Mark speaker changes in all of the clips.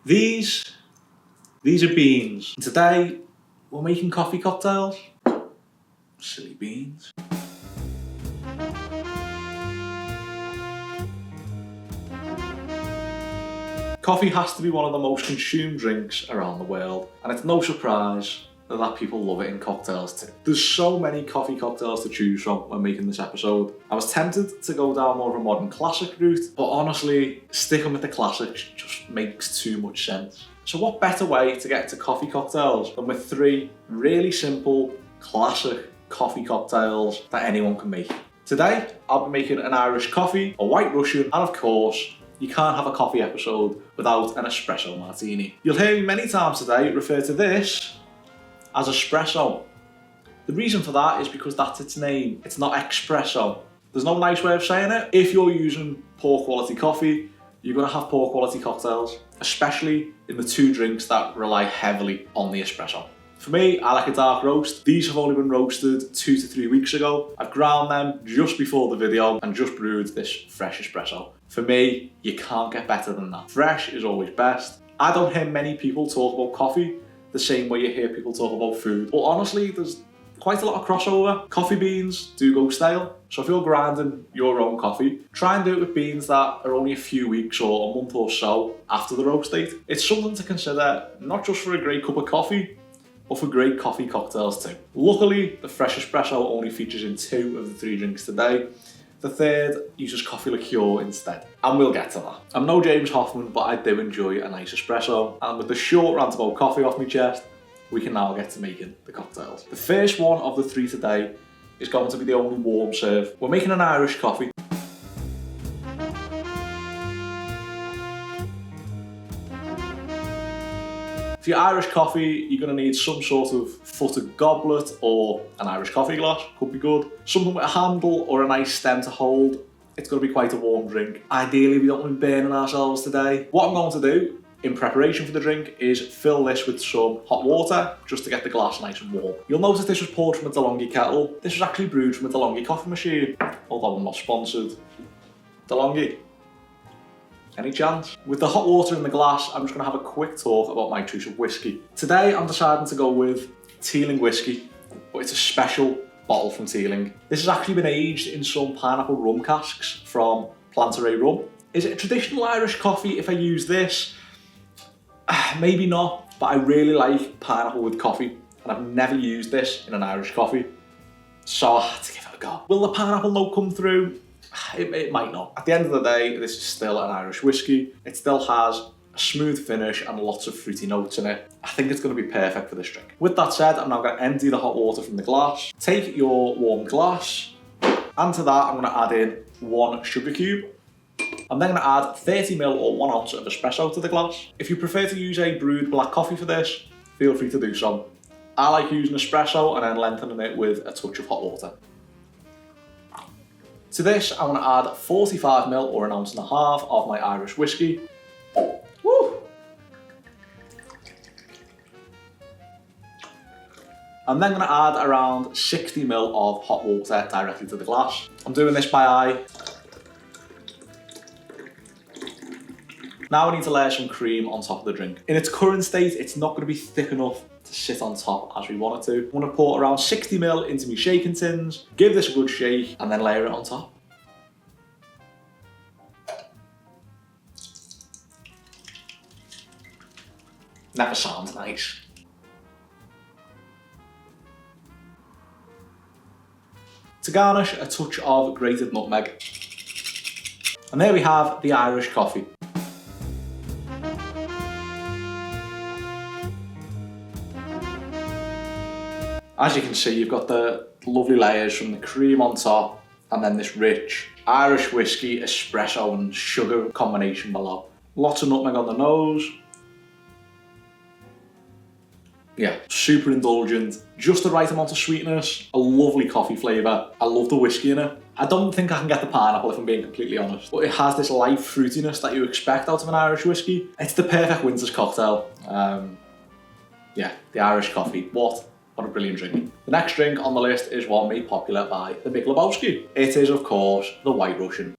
Speaker 1: These are beans. And today, we're making coffee cocktails. Silly beans. Coffee has to be one of the most consumed drinks around the world, and it's no surprise that people love it in cocktails too. There's so many coffee cocktails to choose from when making this episode. I was tempted to go down more of a modern classic route, but honestly, sticking with the classics just makes too much sense. So what better way to get into coffee cocktails than with 3 really simple, classic coffee cocktails that anyone can make. Today, I'll be making an Irish coffee, a white Russian, and of course, you can't have a coffee episode without an espresso martini. You'll hear me many times today refer to this as espresso. The reason for that is because that's its name. It's not espresso. There's no nice way of saying it. If you're using poor quality coffee, you're gonna have poor quality cocktails, especially in the 2 drinks that rely heavily on the espresso. For me, I like a dark roast. These have only been roasted 2 to 3 weeks ago. I've ground them just before the video and just brewed this fresh espresso. For me, you can't get better than that. Fresh is always best. I don't hear many people talk about coffee the same way you hear people talk about food. But honestly, there's quite a lot of crossover. Coffee beans do go stale. So if you're grinding your own coffee, try and do it with beans that are only a few weeks or a month or so after the roast date. It's something to consider, not just for a great cup of coffee, but for great coffee cocktails too. Luckily, the fresh espresso only features in 2 of the 3 drinks today. The 3rd uses coffee liqueur instead, and we'll get to that. I'm no James Hoffman, but I do enjoy a nice espresso, and with the short rant about coffee off my chest, we can now get to making the cocktails. The first one of the 3 today is going to be the only warm serve. We're making an Irish coffee. For your Irish coffee, you're going to need some sort of footed goblet or an Irish coffee glass, could be good. Something with a handle or a nice stem to hold. It's going to be quite a warm drink. Ideally, we don't want to be burning ourselves today. What I'm going to do in preparation for the drink is fill this with some hot water just to get the glass nice and warm. You'll notice this was poured from a DeLonghi kettle. This was actually brewed from a DeLonghi coffee machine, although I'm not sponsored. DeLonghi. Any chance? With the hot water in the glass, I'm just going to have a quick talk about my choice of whiskey. Today, I'm deciding to go with Teeling whiskey, but it's a special bottle from Teeling. This has actually been aged in some pineapple rum casks from Plantaray Rum. Is it a traditional Irish coffee if I use this? Maybe not, but I really like pineapple with coffee, and I've never used this in an Irish coffee, so I had to give it a go. Will the pineapple note come through? It might not. At the end of the day, this is still an Irish whiskey. It still has a smooth finish and lots of fruity notes in it. I think it's going to be perfect for this drink. With that said, I'm now going to empty the hot water from the glass. Take your warm glass, and to that I'm going to add in 1 sugar cube. I'm then going to add 30ml or 1 ounce of espresso to the glass. If you prefer to use a brewed black coffee for this, feel free to do so. I like using espresso and then lengthening it with a touch of hot water. To this, I want to add 45ml or 1.5 ounces of my Irish whiskey. Woo! I'm then going to add around 60ml of hot water directly to the glass. I'm doing this by eye. Now I need to layer some cream on top of the drink. In its current state, it's not going to be thick enough to sit on top as we want it to. I'm going to pour around 60ml into my shaking tins, give this a good shake, and then layer it on top. Never sounds nice. To garnish, a touch of grated nutmeg. And there we have the Irish coffee. As you can see, you've got the lovely layers from the cream on top and then this rich Irish whiskey, espresso and sugar combination below. Lots of nutmeg on the nose. Yeah, super indulgent, just the right amount of sweetness, a lovely coffee flavour. I love the whiskey in it. I don't think I can get the pineapple if I'm being completely honest, but it has this light fruitiness that you expect out of an Irish whiskey. It's the perfect winter's cocktail. Yeah, the Irish coffee. What a brilliant drink. The next drink on the list is one made popular by the Big Lebowski. It is, of course, the White Russian.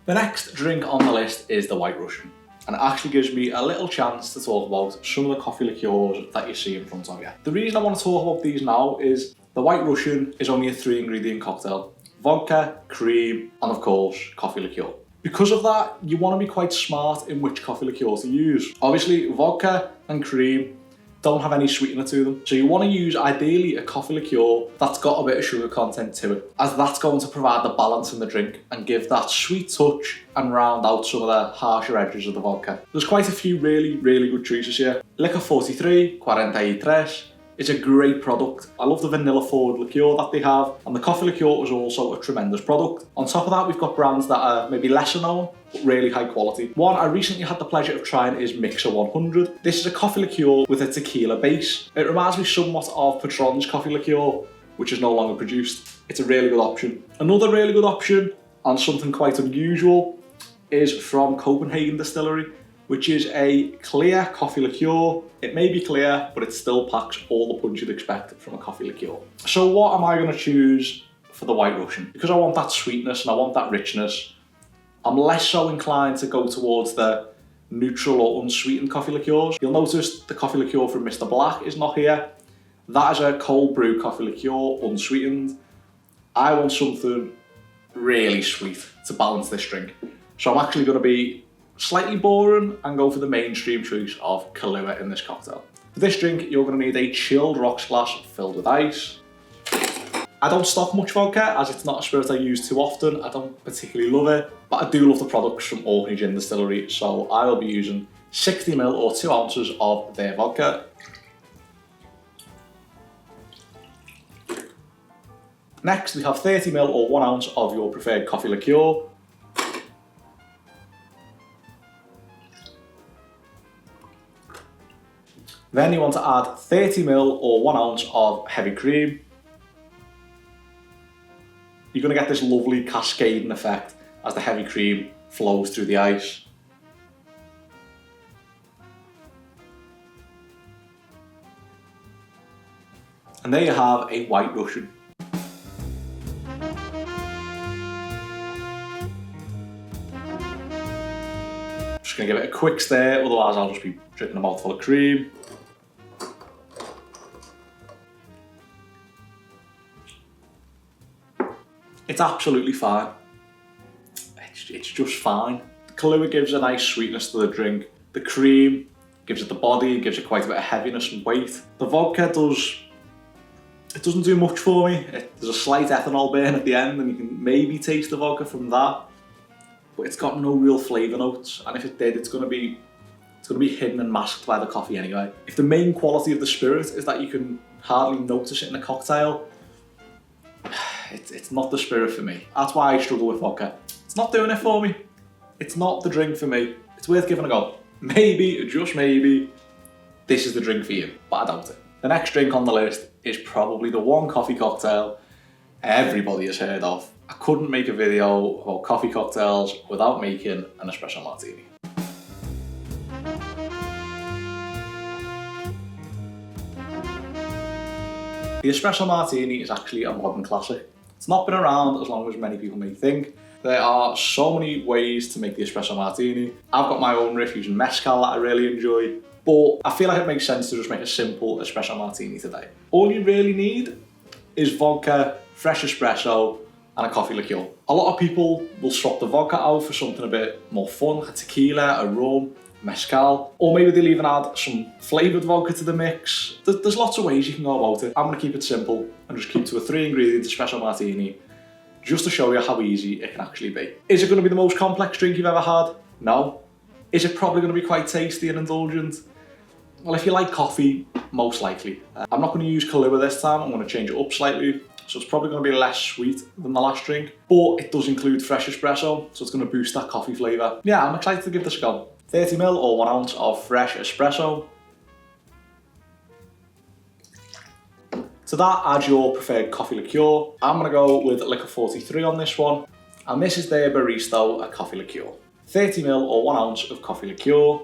Speaker 1: The next drink on the list is the White Russian, and it actually gives me a little chance to talk about some of the coffee liqueurs that you see in front of you. The reason I want to talk about these now is the White Russian is only a 3-ingredient cocktail: vodka, cream, and of course, coffee liqueur. Because of that, you want to be quite smart in which coffee liqueur to use. Obviously, vodka and cream don't have any sweetener to them, so you want to use ideally a coffee liqueur that's got a bit of sugar content to it, as that's going to provide the balance in the drink and give that sweet touch and round out some of the harsher edges of the vodka. There's quite a few really good choices here. Liquor 43, 43, it's a great product. I love the vanilla forward liqueur that they have, and the coffee liqueur is also a tremendous product. On top of that, we've got brands that are maybe lesser known, but really high quality. One I recently had the pleasure of trying is Mixer 100. This is a coffee liqueur with a tequila base. It reminds me somewhat of Patron's coffee liqueur, which is no longer produced. It's a really good option. Another really good option, and something quite unusual, is from Copenhagen Distillery, which is a clear coffee liqueur. It may be clear, but it still packs all the punch you'd expect from a coffee liqueur. So what am I going to choose for the White Russian? Because I want that sweetness and I want that richness, I'm less so inclined to go towards the neutral or unsweetened coffee liqueurs. You'll notice the coffee liqueur from Mr. Black is not here. That is a cold brew coffee liqueur, unsweetened. I want something really sweet to balance this drink. So I'm actually going to be slightly boring and go for the mainstream choice of Kahlua in this cocktail. For this drink, you're going to need a chilled rocks glass filled with ice. I don't stock much vodka, as it's not a spirit I use too often. I don't particularly love it, but I do love the products from Orkney Gin Distillery, so I will be using 60ml or 2 ounces of their vodka. Next, we have 30ml or 1 ounce of your preferred coffee liqueur. Then you want to add 30ml or 1 ounce of heavy cream. You're going to get this lovely cascading effect as the heavy cream flows through the ice. And there you have a White Russian. Just going to give it a quick stir, otherwise I'll just be drinking a mouthful of cream. It's absolutely fine. It's just fine. The Kahlua gives a nice sweetness to the drink. The cream gives it the body, gives it quite a bit of heaviness and weight. The vodka doesn't do much for me. There's a slight ethanol burn at the end and you can maybe taste the vodka from that, but it's got no real flavour notes, and if it did, it's going to be hidden and masked by the coffee anyway. If the main quality of the spirit is that you can hardly notice it in a cocktail, it's not the spirit for me. That's why I struggle with vodka. It's not doing it for me. It's not the drink for me. It's worth giving a go. Maybe, just maybe, this is the drink for you, but I doubt it. The next drink on the list is probably the one coffee cocktail everybody has heard of. I couldn't make a video about coffee cocktails without making an espresso martini. The espresso martini is actually a modern classic. It's not been around as long as many people may think. There are so many ways to make the espresso martini. I've got my own riff using mezcal that I really enjoy, but I feel like it makes sense to just make a simple espresso martini today. All you really need is vodka, fresh espresso, and a coffee liqueur. A lot of people will swap the vodka out for something a bit more fun, like a tequila, a rum, mezcal, or maybe they'll even add some flavoured vodka to the mix. There's lots of ways you can go about it. I'm going to keep it simple and just keep to a 3-ingredient espresso martini, just to show you how easy it can actually be. Is it going to be the most complex drink you've ever had? No. Is it probably going to be quite tasty and indulgent? Well, if you like coffee, most likely. I'm not going to use Kahlua this time, I'm going to change it up slightly. So it's probably going to be less sweet than the last drink, but it does include fresh espresso, so it's going to boost that coffee flavour. Yeah, I'm excited to give this a go. 30ml or 1 ounce of fresh espresso. To that, add your preferred coffee liqueur. I'm going to go with Liquor 43 on this one, and this is their Barista coffee liqueur. 30ml or 1 ounce of coffee liqueur.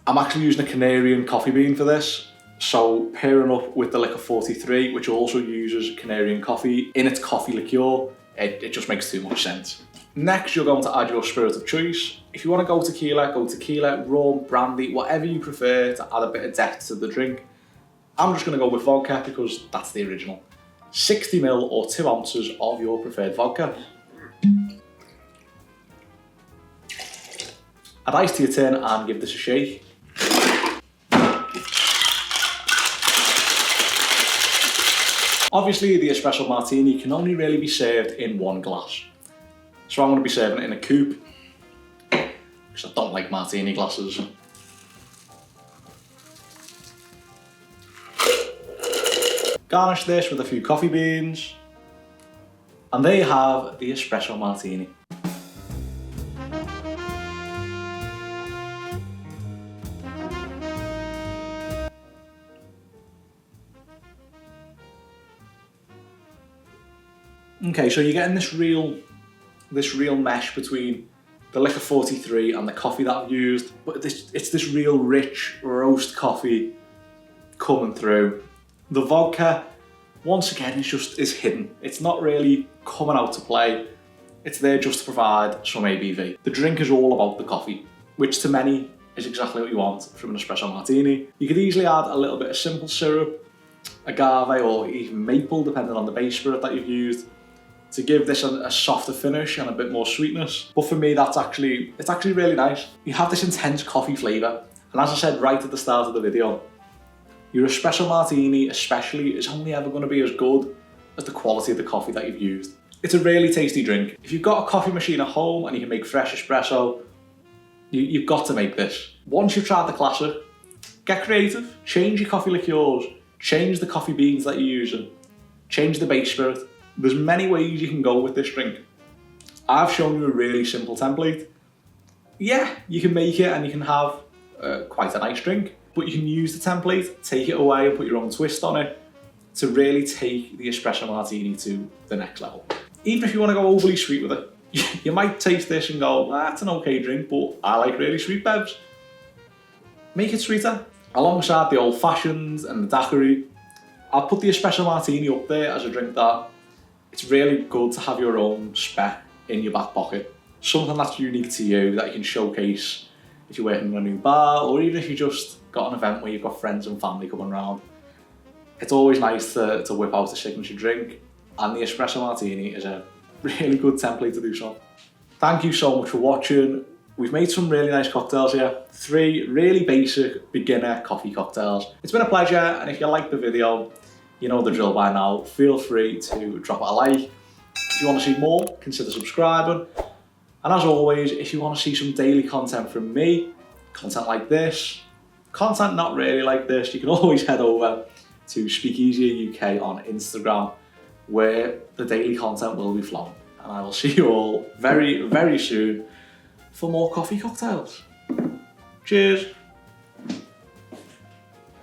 Speaker 1: I'm actually using a Canarian coffee bean for this. So pairing up with the Liquor 43, which also uses Canarian coffee in its coffee liqueur, it just makes too much sense. Next, you're going to add your spirit of choice. If you want to go tequila, rum, brandy, whatever you prefer to add a bit of depth to the drink. I'm just going to go with vodka because that's the original. 60ml or 2 ounces of your preferred vodka. Add ice to your tin and give this a shake. Obviously, the espresso martini can only really be served in one glass. So I'm going to be serving it in a coupe, because I don't like martini glasses. Garnish this with a few coffee beans, and there you have the espresso martini. Okay, so you're getting this real mesh between the Liquor 43 and the coffee that I've used, but it's this real rich roast coffee coming through. The vodka, once again, is hidden. It's not really coming out to play. It's there just to provide some ABV. The drink is all about the coffee, which to many is exactly what you want from an espresso martini. You could easily add a little bit of simple syrup, agave, or even maple, depending on the base spirit that you've used, to give this a softer finish and a bit more sweetness. But for me, it's actually really nice. You have this intense coffee flavour, and as I said right at the start of the video, your espresso martini especially is only ever going to be as good as the quality of the coffee that you've used. It's a really tasty drink. If you've got a coffee machine at home and you can make fresh espresso, you've got to make this. Once you've tried the classic, get creative, change your coffee liqueurs, change the coffee beans that you're using, change the base spirit. There's many ways you can go with this drink. I've shown you a really simple template. Yeah, you can make it and you can have quite a nice drink, but you can use the template, take it away and put your own twist on it to really take the espresso martini to the next level. Even if you want to go overly sweet with it, you might taste this and go, that's an okay drink, but I like really sweet bevs. Make it sweeter. Alongside the old fashions and the daiquiri, I'll put the espresso martini up there as a drink that it's really good to have your own spec in your back pocket. Something that's unique to you that you can showcase if you're working in a new bar, or even if you just got an event where you've got friends and family coming around. It's always nice to whip out a signature drink, and the espresso martini is a really good template to do so. Thank you so much for watching. We've made some really nice cocktails here. 3 really basic beginner coffee cocktails. It's been a pleasure, and if you liked the video, you know the drill by now. Feel free to drop it a like. If you want to see more, consider subscribing. And as always, if you want to see some daily content from me, content like this, content not really like this, you can always head over to Speakeasy UK on Instagram, where the daily content will be flowing. And I will see you all very, very soon for more coffee cocktails. Cheers.